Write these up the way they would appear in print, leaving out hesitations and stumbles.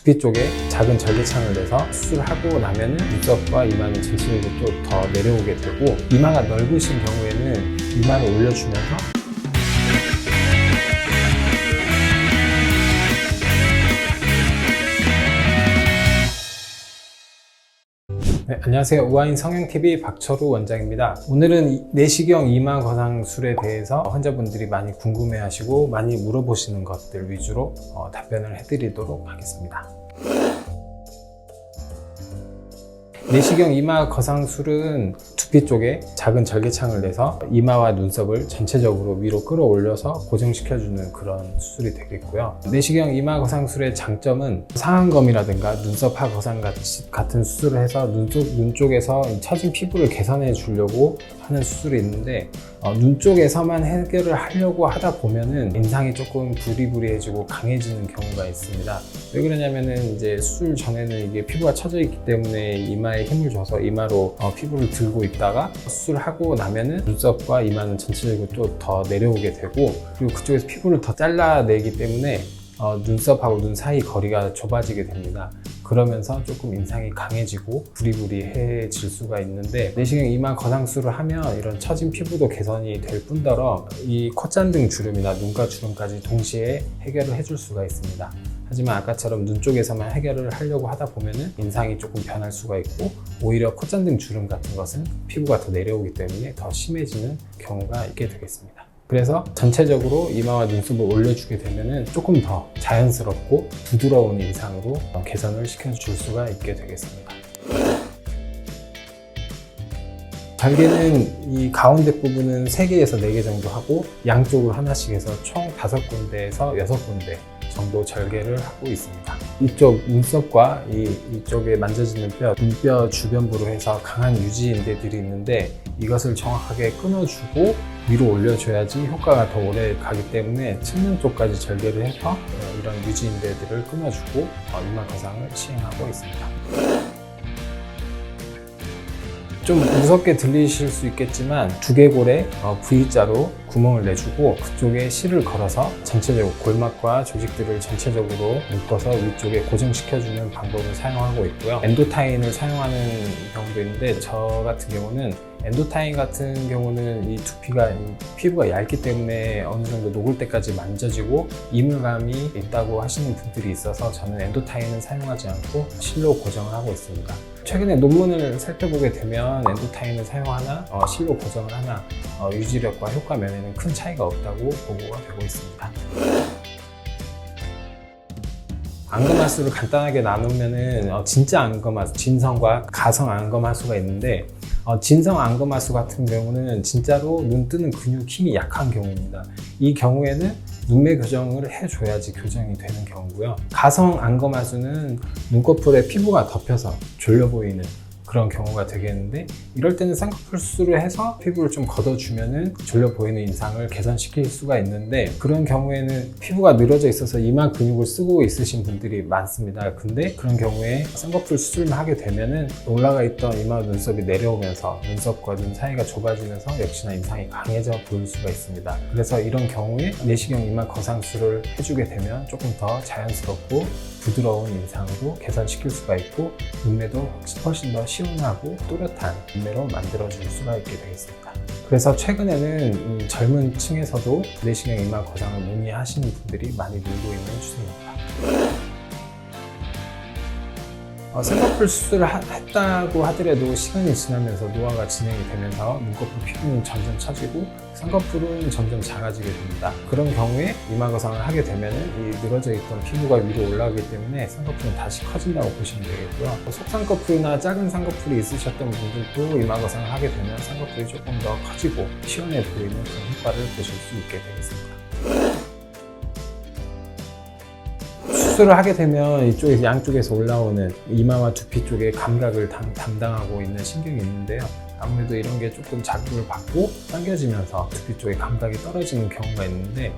두피 쪽에 작은 절개창을 내서 수술하고 나면은 눈썹과 이마는 전체적으로 또 더 내려오게 되고, 이마가 넓으신 경우에는 이마를 올려주면서 네, 안녕하세요. 우아인 성형TV 박철우 원장입니다. 오늘은 내시경 이마 거상술에 대해서 환자분들이 많이 궁금해하시고 많이 물어보시는 것들 위주로 답변을 해드리도록 하겠습니다. 내시경 이마 거상술은 두피 쪽에 작은 절개창을 내서 이마와 눈썹을 전체적으로 위로 끌어올려서 고정시켜주는 그런 수술이 되겠고요. 내시경 이마 거상술의 장점은 상안검이라든가 눈썹 하 거상 같은 수술을 해서 눈 쪽에서 처진 피부를 개선해 주려고 하는 수술이 있는데, 눈 쪽에서만 해결을 하려고 하다 보면은 인상이 조금 부리부리해지고 강해지는 경우가 있습니다. 왜 그러냐면은 이제 수술 전에는 이게 피부가 처져 있기 때문에 이마에 힘을 줘서 이마로 피부를 들고 있다가 수술하고 나면은 눈썹과 이마는 전체적으로 또 더 내려오게 되고, 그리고 그쪽에서 피부를 더 잘라내기 때문에 눈썹하고 눈 사이 거리가 좁아지게 됩니다. 그러면서 조금 인상이 강해지고 부리부리해질 수가 있는데, 내시경 이마 거상술을 하면 이런 처진 피부도 개선이 될 뿐더러 이 콧잔등 주름이나 눈가 주름까지 동시에 해결을 해줄 수가 있습니다. 하지만 아까처럼 눈 쪽에서만 해결을 하려고 하다 보면은 인상이 조금 변할 수가 있고, 오히려 콧잔등 주름 같은 것은 피부가 더 내려오기 때문에 더 심해지는 경우가 있게 되겠습니다. 그래서 전체적으로 이마와 눈썹을 올려주게 되면은 조금 더 자연스럽고 부드러운 인상으로 개선을 시켜줄 수가 있게 되겠습니다. 절개는 이 가운데 부분은 3개에서 4개 정도 하고, 양쪽으로 하나씩 해서 총 5군데에서 6군데 정도 절개를 하고 있습니다. 이쪽 눈썹과 이쪽에 만져지는 뼈, 눈뼈 주변부로 해서 강한 유지인대들이 있는데, 이것을 정확하게 끊어주고 위로 올려줘야지 효과가 더 오래 가기 때문에 측면 쪽까지 절개를 해서 이런 유지인대들을 끊어주고 이마 거상을 시행하고 있습니다. 좀 무섭게 들리실 수 있겠지만, 두개골에 V자로 구멍을 내주고 그쪽에 실을 걸어서 전체적으로 골막과 조직들을 전체적으로 묶어서 위쪽에 고정시켜주는 방법을 사용하고 있고요. 엔도타인을 사용하는 경우도 있는데, 저 같은 경우는 엔도타인 같은 경우는 이 피부가 얇기 때문에 어느 정도 녹을 때까지 만져지고 이물감이 있다고 하시는 분들이 있어서 저는 엔도타인은 사용하지 않고 실로 고정을 하고 있습니다. 최근에 논문을 살펴보게 되면 엔도타인을 사용하나 실로 고정을 하나 유지력과 효과 면에는 큰 차이가 없다고 보고가 되고 있습니다. 안검하수를 간단하게 나누면은 진짜 안검하수, 진성과 가성 안검하수가 있는데, 진성 안검하수 같은 경우는 진짜로 눈 뜨는 근육 힘이 약한 경우입니다. 이 경우에는 눈매 교정을 해줘야지 교정이 되는 경우고요. 가성 안검하수는 눈꺼풀에 피부가 덮여서 졸려 보이는 그런 경우가 되겠는데, 이럴 때는 쌍꺼풀 수술을 해서 피부를 좀 걷어주면은 졸려 보이는 인상을 개선시킬 수가 있는데, 그런 경우에는 피부가 늘어져 있어서 이마 근육을 쓰고 있으신 분들이 많습니다. 근데 그런 경우에 쌍꺼풀 수술만 하게 되면은 올라가 있던 이마 눈썹이 내려오면서 눈썹과 눈 사이가 좁아지면서 역시나 인상이 강해져 보일 수가 있습니다. 그래서 이런 경우에 내시경 이마 거상술을 해주게 되면 조금 더 자연스럽고 부드러운 인상으로 개선시킬 수가 있고, 눈매도 훨씬 더 시원하고 또렷한 눈매로 만들어줄 수가 있게 되겠습니다. 그래서 최근에는 젊은 층에서도 내시경 이마 거상을 문의하시는 분들이 많이 늘고 있는 추세입니다. 쌍꺼풀 수술을 했다고 하더라도 시간이 지나면서 노화가 진행이 되면서 눈꺼풀 피부는 점점 처지고 쌍꺼풀은 점점 작아지게 됩니다. 그런 경우에 이마 거상을 하게 되면 이 늘어져 있던 피부가 위로 올라가기 때문에 쌍꺼풀은 다시 커진다고 보시면 되겠고요. 속쌍꺼풀이나 작은 쌍꺼풀이 있으셨던 분들도 이마 거상을 하게 되면 쌍꺼풀이 조금 더 커지고 시원해 보이는 그런 효과를 보실 수 있게 되겠습니다. 수술을 하게 되면 이쪽에서 양쪽에서 올라오는 이마와 두피 쪽에 감각을 담당하고 있는 신경이 있는데요. 아무래도 이런 게 조금 자극을 받고 당겨지면서 두피 쪽에 감각이 떨어지는 경우가 있는데,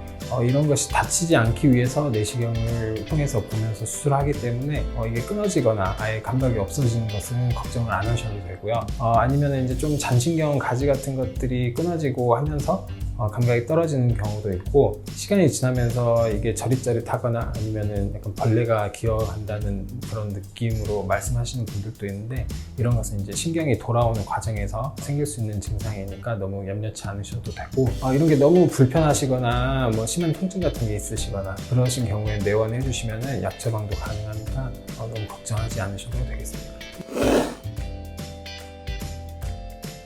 이런 것이 다치지 않기 위해서 내시경을 통해서 보면서 수술하기 때문에 이게 끊어지거나 아예 감각이 없어지는 것은 걱정을 안 하셔도 되고요. 아니면 이제 좀 잔신경 가지 같은 것들이 끊어지고 하면서 감각이 떨어지는 경우도 있고, 시간이 지나면서 이게 저릿저릿하거나 아니면은 약간 벌레가 기어간다는 그런 느낌으로 말씀하시는 분들도 있는데, 이런 것은 이제 신경이 돌아오는 과정에서 생길 수 있는 증상이니까 너무 염려치 않으셔도 되고, 이런 게 너무 불편하시거나 뭐 심한 통증 같은 게 있으시거나 그러신 경우에 내원해 주시면은 약 처방도 가능하니까 너무 걱정하지 않으셔도 되겠습니다.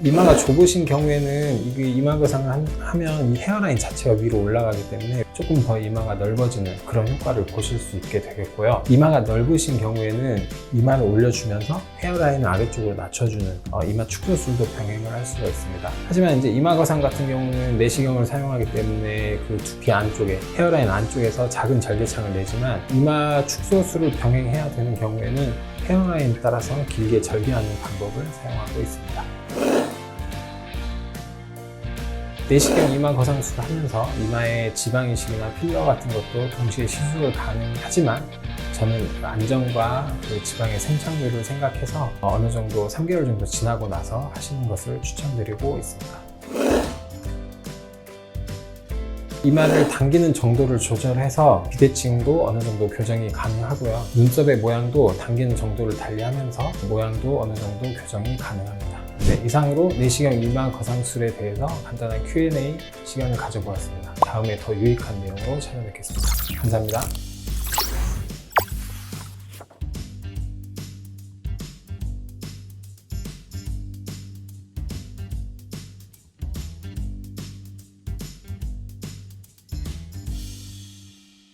이마가 좁으신 경우에는 이게 이마 거상을 하면 이 헤어라인 자체가 위로 올라가기 때문에 조금 더 이마가 넓어지는 그런 효과를 보실 수 있게 되겠고요. 이마가 넓으신 경우에는 이마를 올려주면서 헤어라인을 아래쪽으로 낮춰주는 이마 축소술도 병행을 할 수가 있습니다. 하지만 이제 이마 거상 같은 경우는 내시경을 사용하기 때문에 그 두피 안쪽에, 헤어라인 안쪽에서 작은 절개창을 내지만, 이마 축소술을 병행해야 되는 경우에는 헤어라인에 따라서 길게 절개하는 방법을 사용하고 있습니다. 내시경 이마 거상술을 하면서 이마에 지방 이식이나 필러 같은 것도 동시에 시술 가능하지만, 저는 안정과 그 지방의 생착률을 생각해서 어느 정도 3개월 정도 지나고 나서 하시는 것을 추천드리고 있습니다. 이마를 당기는 정도를 조절해서 비대칭도 어느 정도 교정이 가능하고요. 눈썹의 모양도 당기는 정도를 달리하면서 모양도 어느 정도 교정이 가능합니다. 네, 이상으로 내시경 이마 거상술에 대해서 간단한 Q&A 시간을 가져보았습니다. 다음에 더 유익한 내용으로 찾아뵙겠습니다. 감사합니다.